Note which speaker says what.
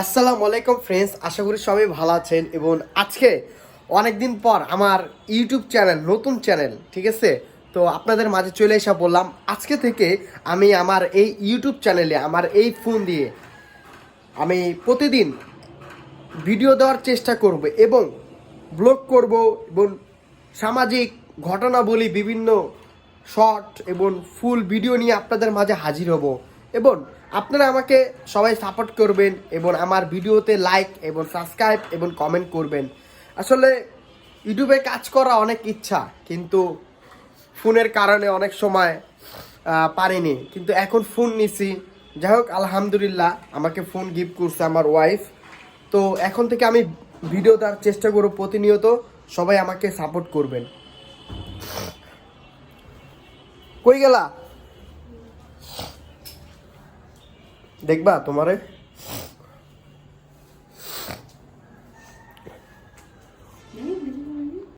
Speaker 1: আসসালামু আলাইকুম ফ্রেন্ডস, আশা করি সবাই ভালো আছেন। এবং আজকে অনেক দিন পর আমার ইউটিউব চ্যানেল, নতুন চ্যানেল, ঠিক আছে, তো আপনাদের মাঝে চলে এসে বললাম আজকে থেকে আমি আমার এই ইউটিউব চ্যানেলে আমার এই ফোন দিয়ে আমি প্রতিদিন ভিডিও দেওয়ার চেষ্টা করব এবং ব্লগ করব এবং সামাজিক ঘটনাবলী, বিভিন্ন শর্ট এবং ফুল ভিডিও নিয়ে আপনাদের মাঝে হাজির হব। এবং আপনারা আমাকে সবাই সাপোর্ট করবেন এবং আমার ভিডিওতে লাইক এবং সাবস্ক্রাইব এবং কমেন্ট করবেন। আসলে ইউটিউবে কাজ করা অনেক ইচ্ছা, কিন্তু ফোনের কারণে অনেক সময় পারিনি, কিন্তু এখন ফোন নিছি। যাই হোক, আলহামদুলিল্লাহ, আমাকে ফোন গিফট করছে আমার ওয়াইফ। তো এখন থেকে আমি ভিডিও দেওয়ার চেষ্টা করব প্রতিনিয়ত। সবাই আমাকে সাপোর্ট করবেন। কই গেলা? দেখবা তোমারে।